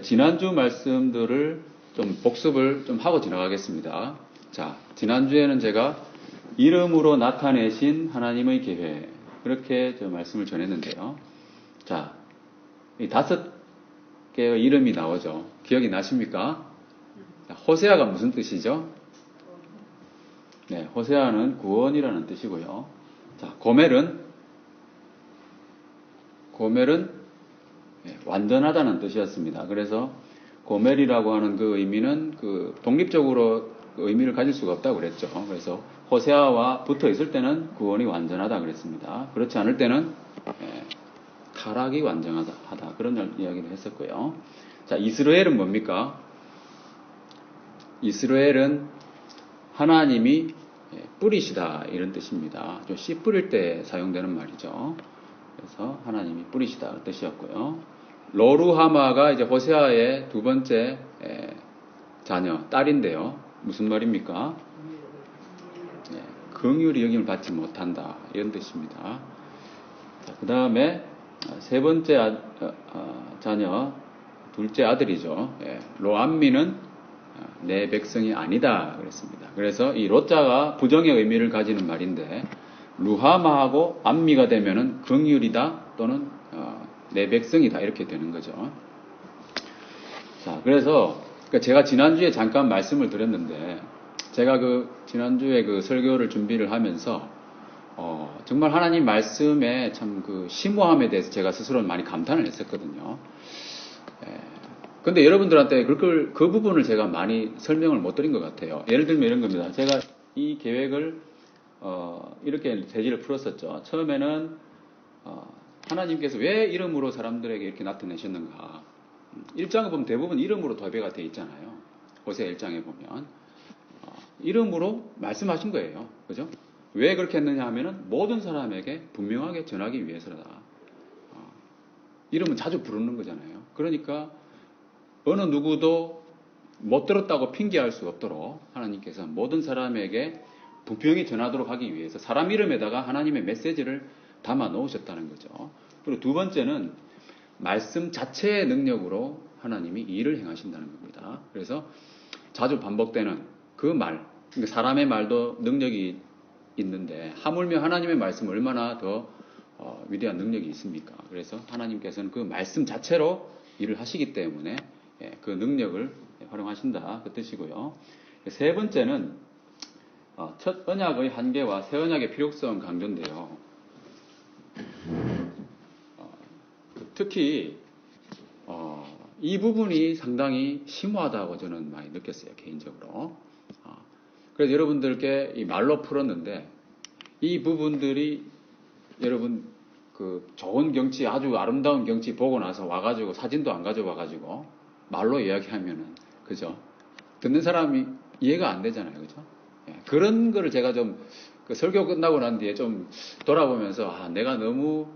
지난주 말씀들을 좀 복습을 좀 하고 지나가겠습니다. 자, 지난주에는 제가 이름으로 나타내신 하나님의 계획, 그렇게 저 말씀을 전했는데요. 자, 이 5개의 이름이 나오죠. 기억이 나십니까? 호세아가 무슨 뜻이죠? 네, 호세아는 구원이라는 뜻이고요. 자, 고멜은 완전하다는 뜻이었습니다. 그래서 고멜이라고 하는 그 의미는 그 독립적으로 그 의미를 가질 수가 없다고 그랬죠. 그래서 호세아와 붙어 있을 때는 구원이 완전하다 그랬습니다. 그렇지 않을 때는 타락이 완전하다 그런 이야기를 했었고요. 자, 이스라엘은 뭡니까? 이스라엘은 하나님이 뿌리시다 이런 뜻입니다. 좀 씨 뿌릴 때 사용되는 말이죠. 그래서 하나님이 뿌리시다 그 뜻이었고요. 로루하마가 이제 호세아의 두 번째 자녀, 딸인데요. 무슨 말입니까? 긍휼히 여김을 받지 못한다 이런 뜻입니다. 그 다음에 세 번째 자녀, 둘째 아들이죠. 로암미는 내 백성이 아니다 그랬습니다. 그래서 이 로자가 부정의 의미를 가지는 말인데 루하마하고 암미가 되면은 긍휼이다 또는 내 백성이다 이렇게 되는 거죠. 자, 그래서 제가 지난주에 잠깐 말씀을 드렸는데 제가 그 지난주에 그 설교를 준비를 하면서 정말 하나님 말씀의 참 그 심오함에 대해서 제가 스스로 많이 감탄을 했었거든요. 근데 여러분들한테 그 부분을 제가 많이 설명을 못 드린 것 같아요. 예를 들면 이런 겁니다. 제가 이 계획을 이렇게 대지를 풀었었죠. 처음에는 하나님께서 왜 이름으로 사람들에게 이렇게 나타내셨는가. 1장을 보면 대부분 이름으로 도배가 되어 있잖아요. 호세아 1장에 보면 이름으로 말씀하신 거예요. 그죠? 왜 그렇게 했느냐 하면은 모든 사람에게 분명하게 전하기 위해서다. 이름은 자주 부르는 거잖아요. 그러니까 어느 누구도 못 들었다고 핑계할 수 없도록 하나님께서 모든 사람에게 분명히 전하도록 하기 위해서 사람 이름에다가 하나님의 메시지를 담아 놓으셨다는 거죠. 그리고 두 번째는 말씀 자체의 능력으로 하나님이 일을 행하신다는 겁니다. 그래서 자주 반복되는 그 말, 그러니까 사람의 말도 능력이 있는데 하물며 하나님의 말씀은 얼마나 더 위대한 능력이 있습니까? 그래서 하나님께서는 그 말씀 자체로 일을 하시기 때문에 그 능력을 활용하신다 그 뜻이고요. 세 번째는 첫 언약의 한계와 새 언약의 필요성 강조인데요. 특히 이 부분이 상당히 심오하다고 저는 많이 느꼈어요, 개인적으로. 그래서 여러분들께 이 말로 풀었는데 이 부분들이 여러분 그 좋은 경치, 아주 아름다운 경치 보고 나서 와가지고 사진도 안 가져와가지고 말로 이야기하면은 그죠? 듣는 사람이 이해가 안 되잖아요, 그죠? 그런 거를 제가 좀 그 설교 끝나고 난 뒤에 좀 돌아보면서 내가 너무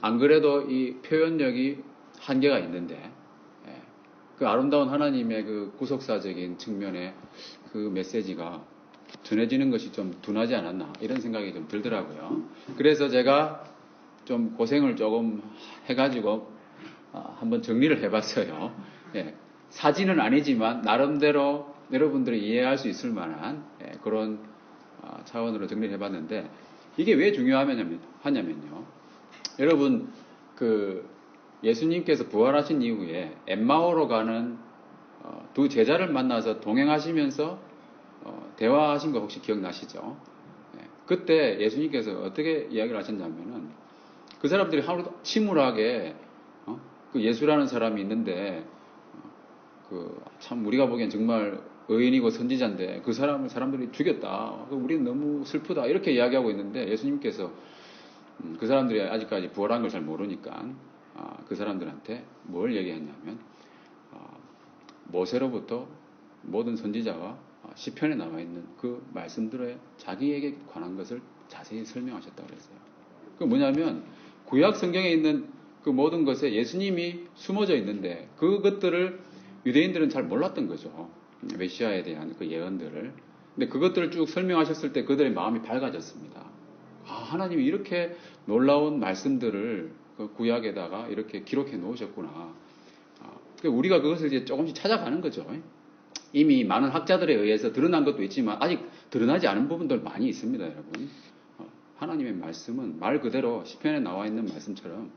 안 그래도 이 표현력이 한계가 있는데 그 아름다운 하나님의 그 구속사적인 측면의 그 메시지가 전해지는 것이 좀 둔하지 않았나 이런 생각이 좀 들더라고요. 그래서 제가 좀 고생을 조금 해가지고 한번 정리를 해봤어요. 사진은 아니지만 나름대로 여러분들이 이해할 수 있을 만한 그런 차원으로 정리를 해봤는데 이게 왜 중요하냐면요. 여러분 그 예수님께서 부활하신 이후에 엠마오로 가는 두 제자를 만나서 동행하시면서 대화하신 거 혹시 기억나시죠? 그때 예수님께서 어떻게 이야기를 하셨냐면은 그 사람들이 하루도 침울하게 그 예수라는 사람이 있는데 참 우리가 보기엔 정말 의인이고 선지자인데 그 사람을 사람들이 죽였다. 우리는 너무 슬프다. 이렇게 이야기하고 있는데 예수님께서 그 사람들이 아직까지 부활한 걸 잘 모르니까 그 사람들한테 뭘 얘기했냐면 모세로부터 모든 선지자와 시편에 나와 있는 그 말씀들에 자기에게 관한 것을 자세히 설명하셨다고 그랬어요. 그 뭐냐면 구약 성경에 있는 그 모든 것에 예수님이 숨어져 있는데 그것들을 유대인들은 잘 몰랐던 거죠. 메시아에 대한 그 예언들을. 근데 그것들을 쭉 설명하셨을 때 그들의 마음이 밝아졌습니다. 하나님이 이렇게 놀라운 말씀들을 그 구약에다가 이렇게 기록해 놓으셨구나. 우리가 그것을 이제 조금씩 찾아가는 거죠. 이미 많은 학자들에 의해서 드러난 것도 있지만 아직 드러나지 않은 부분들 많이 있습니다, 여러분. 하나님의 말씀은 말 그대로 시편에 나와 있는 말씀처럼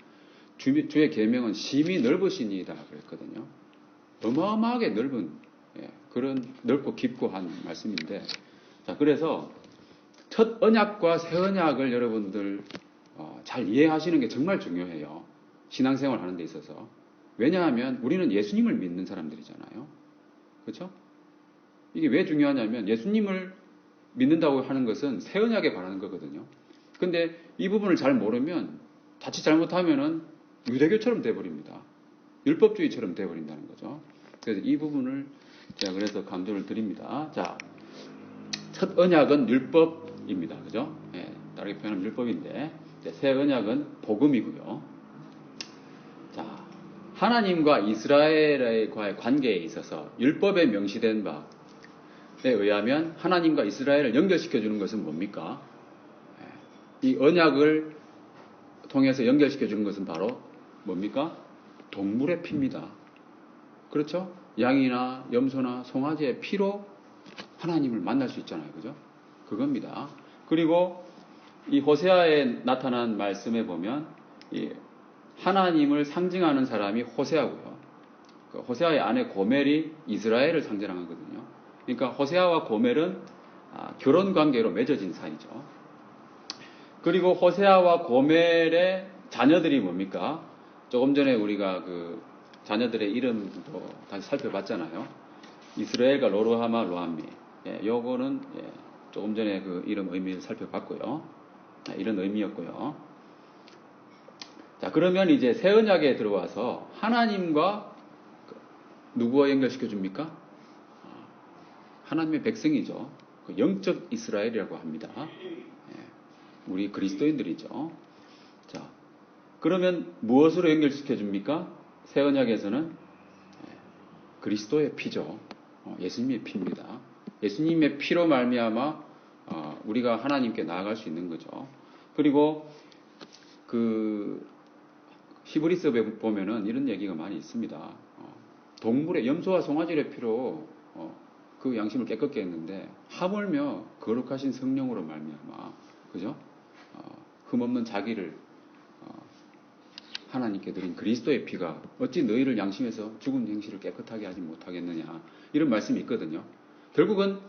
주의 계명은 심히 넓으시니이다 그랬거든요. 어마어마하게 넓은 그런 넓고 깊고 한 말씀인데, 자, 그래서 첫 언약과 새 언약을 여러분들 잘 이해하시는 게 정말 중요해요. 신앙생활 하는 데 있어서. 왜냐하면 우리는 예수님을 믿는 사람들이잖아요. 그렇죠? 이게 왜 중요하냐면 예수님을 믿는다고 하는 것은 새 언약에 관한 거거든요. 근데 이 부분을 잘 모르면 자칫 잘못하면은 유대교처럼 돼버립니다. 율법주의처럼 돼버린다는 거죠. 그래서 이 부분을 제가 그래서 강조를 드립니다. 자, 첫 언약은 율법입니다. 그죠? 다르게 표현하면 율법인데, 새 언약은 복음이고요. 자, 하나님과 이스라엘과의 관계에 있어서 율법에 명시된 바에 의하면 하나님과 이스라엘을 연결시켜주는 것은 뭡니까? 이 언약을 통해서 연결시켜주는 것은 바로 뭡니까? 동물의 피입니다. 그렇죠? 양이나 염소나 송아지의 피로 하나님을 만날 수 있잖아요. 그죠? 그겁니다. 그리고 이 호세아에 나타난 말씀에 보면 하나님을 상징하는 사람이 호세아고요. 호세아의 아내 고멜이 이스라엘을 상징하거든요. 그러니까 호세아와 고멜은 결혼 관계로 맺어진 사이죠. 그리고 호세아와 고멜의 자녀들이 뭡니까? 조금 전에 우리가 그 자녀들의 이름도 다시 살펴봤잖아요. 이스라엘과 로르하마, 로함미. 요거는 조금 전에 그 이름 의미를 살펴봤고요. 이런 의미였고요. 자, 그러면 이제 새 언약에 들어와서 하나님과 누구와 연결시켜 줍니까? 하나님의 백성이죠. 그 영적 이스라엘이라고 합니다. 우리 그리스도인들이죠. 자, 그러면 무엇으로 연결시켜 줍니까? 새 언약에서는 그리스도의 피죠. 예수님의 피입니다. 예수님의 피로 말미암아 우리가 하나님께 나아갈 수 있는 거죠. 그리고 그 히브리서에 보면은 이런 얘기가 많이 있습니다. 동물의 염소와 송아지의 피로 그 양심을 깨끗게 했는데 하물며 거룩하신 성령으로 말미암아, 그죠? 흠없는 자기를 하나님께 드린 그리스도의 피가 어찌 너희를 양심에서 죽은 행실을 깨끗하게 하지 못하겠느냐, 이런 말씀이 있거든요. 결국은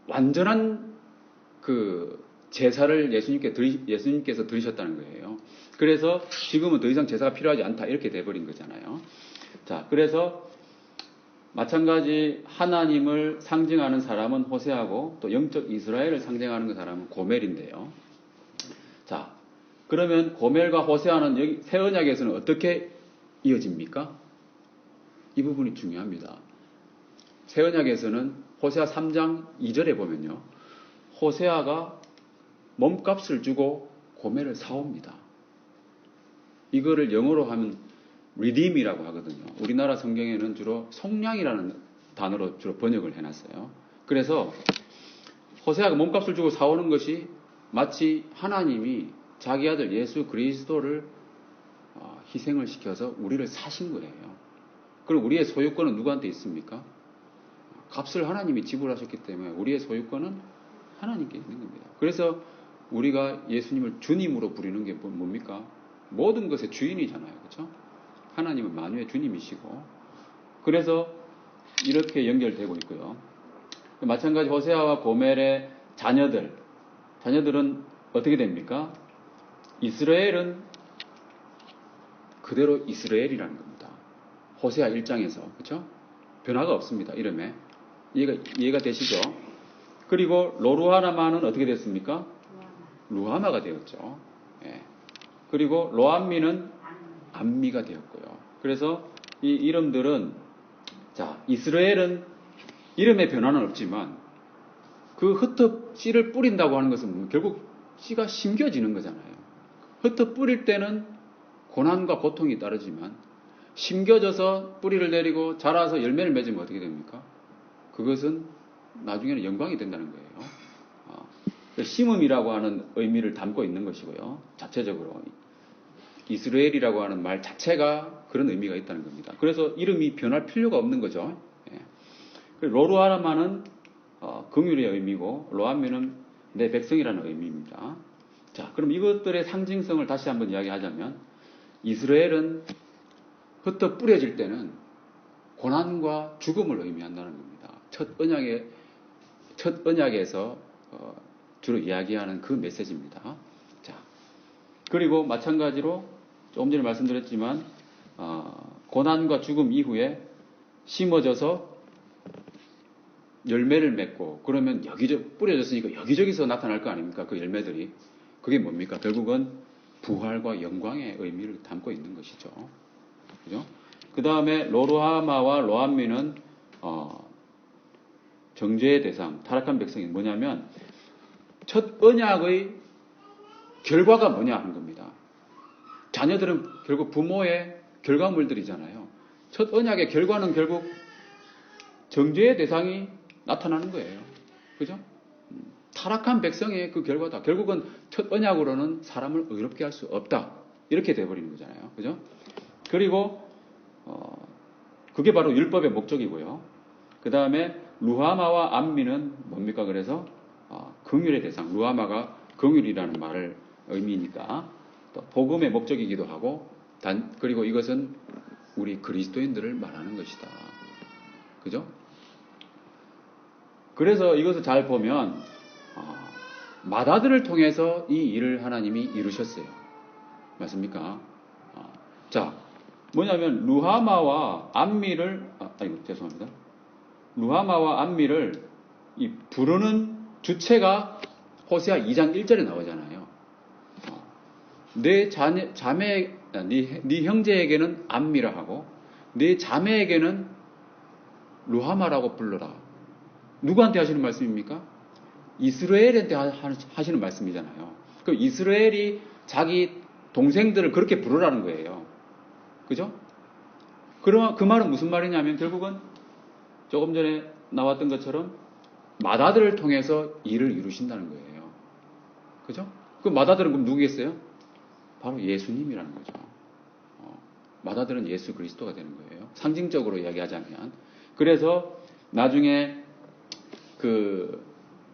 완전한 그 제사를 예수님께서 드리셨다는 거예요. 그래서 지금은 더 이상 제사가 필요하지 않다, 이렇게 돼버린 거잖아요. 자, 그래서 마찬가지 하나님을 상징하는 사람은 호세아고 또 영적 이스라엘을 상징하는 그 사람은 고멜인데요. 자, 그러면 고멜과 호세아는 여기 새 언약에서는 어떻게 이어집니까? 이 부분이 중요합니다. 새 언약에서는 호세아 3장 2절에 보면요, 호세아가 몸값을 주고 고멜을 사옵니다. 이거를 영어로 하면 redeem이라고 하거든요. 우리나라 성경에는 주로 속량이라는 단어로 주로 번역을 해놨어요. 그래서 호세아가 몸값을 주고 사오는 것이 마치 하나님이 자기 아들 예수 그리스도를 희생을 시켜서 우리를 사신 거예요. 그럼 우리의 소유권은 누구한테 있습니까? 값을 하나님이 지불하셨기 때문에 우리의 소유권은 하나님께 있는 겁니다. 그래서 우리가 예수님을 주님으로 부르는 게 뭡니까? 모든 것의 주인이잖아요. 그렇죠? 하나님은 만유의 주님이시고, 그래서 이렇게 연결되고 있고요. 마찬가지 호세아와 고멜의 자녀들은 어떻게 됩니까? 이스라엘은 그대로 이스라엘이라는 겁니다. 호세아 1장에서, 그렇죠? 변화가 없습니다. 이름에. 이해가 되시죠? 그리고 로르하나마는 어떻게 됐습니까? 루하마가 되었죠. 그리고 로암미는 암미가 되었고요. 그래서 이 이름들은, 자, 이스라엘은 이름의 변화는 없지만 그 흩어 씨를 뿌린다고 하는 것은 결국 씨가 심겨지는 거잖아요. 흩어 뿌릴 때는 고난과 고통이 따르지만 심겨져서 뿌리를 내리고 자라서 열매를 맺으면 어떻게 됩니까? 그것은 나중에는 영광이 된다는 거예요. 심음이라고 하는 의미를 담고 있는 것이고요. 자체적으로. 이스라엘이라고 하는 말 자체가 그런 의미가 있다는 겁니다. 그래서 이름이 변할 필요가 없는 거죠. 예. 로루하마는 긍휼의 의미고 로암미는 내 백성이라는 의미입니다. 자, 그럼 이것들의 상징성을 다시 한번 이야기하자면 이스라엘은 흩어 뿌려질 때는 고난과 죽음을 의미한다는 겁니다. 첫 언약에서 주로 이야기하는 그 메시지입니다. 자, 그리고 마찬가지로 조금 전에 말씀드렸지만 고난과 죽음 이후에 심어져서 열매를 맺고 그러면 뿌려졌으니까 여기저기서 나타날 거 아닙니까? 그 열매들이. 그게 뭡니까? 결국은 부활과 영광의 의미를 담고 있는 것이죠. 그죠? 그 다음에 로루하마와 로암미는 정죄의 대상, 타락한 백성이 뭐냐면 첫 언약의 결과가 뭐냐 하는 겁니다. 자녀들은 결국 부모의 결과물들이잖아요. 첫 언약의 결과는 결국 정죄의 대상이 나타나는 거예요. 그죠? 타락한 백성의 그 결과다. 결국은 첫 언약으로는 사람을 의롭게 할 수 없다. 이렇게 돼버리는 거잖아요. 그죠? 그리고 그게 바로 율법의 목적이고요. 그 다음에 루하마와 암미는 뭡니까? 그래서 긍휼의 대상, 루하마가 긍휼이라는 말을 의미니까 또 복음의 목적이기도 하고 그리고 이것은 우리 그리스도인들을 말하는 것이다. 그죠? 그래서 이것을 잘 보면 맏아들을 통해서 이 일을 하나님이 이루셨어요. 맞습니까? 자, 뭐냐면 루하마와 암미를 죄송합니다. 루하마와 암미를 이 부르는 주체가 호세아 2장 1절에 나오잖아요. 네 형제에게는 암미라 하고 네 자매에게는 루하마라고 불러라. 누구한테 하시는 말씀입니까? 이스라엘한테 하시는 말씀이잖아요. 그 이스라엘이 자기 동생들을 그렇게 부르라는 거예요. 그죠? 그럼 그 말은 무슨 말이냐면 결국은 조금 전에 나왔던 것처럼 맏아들을 통해서 일을 이루신다는 거예요. 그죠? 그 맏아들은 그럼 누구겠어요? 바로 예수님이라는 거죠. 맏아들은 예수 그리스도가 되는 거예요. 상징적으로 이야기하자면. 그래서 나중에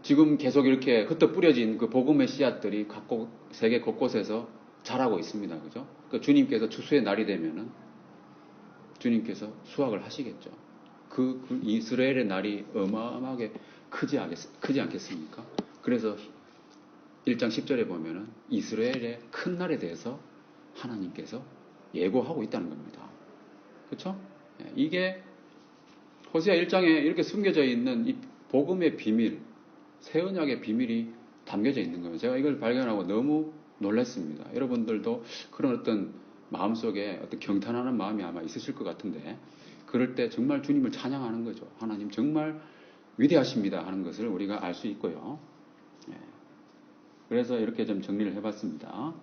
지금 계속 이렇게 흩어 뿌려진 그 복음의 씨앗들이 각국 세계 곳곳에서 자라고 있습니다. 그죠? 그 주님께서 추수의 날이 되면은 주님께서 수확을 하시겠죠. 그 이스라엘의 날이 어마어마하게 크지 않겠습니까? 그래서 1장 10절에 보면은 이스라엘의 큰 날에 대해서 하나님께서 예고하고 있다는 겁니다. 그렇죠? 이게 호세아 1장에 이렇게 숨겨져 있는 이 복음의 비밀, 새 언약의 비밀이 담겨져 있는 거예요. 제가 이걸 발견하고 너무 놀랐습니다. 여러분들도 그런 어떤 마음속에 어떤 경탄하는 마음이 아마 있으실 것 같은데 그럴 때 정말 주님을 찬양하는 거죠. 하나님 정말 위대하십니다 하는 것을 우리가 알 수 있고요. 그래서 이렇게 좀 정리를 해봤습니다.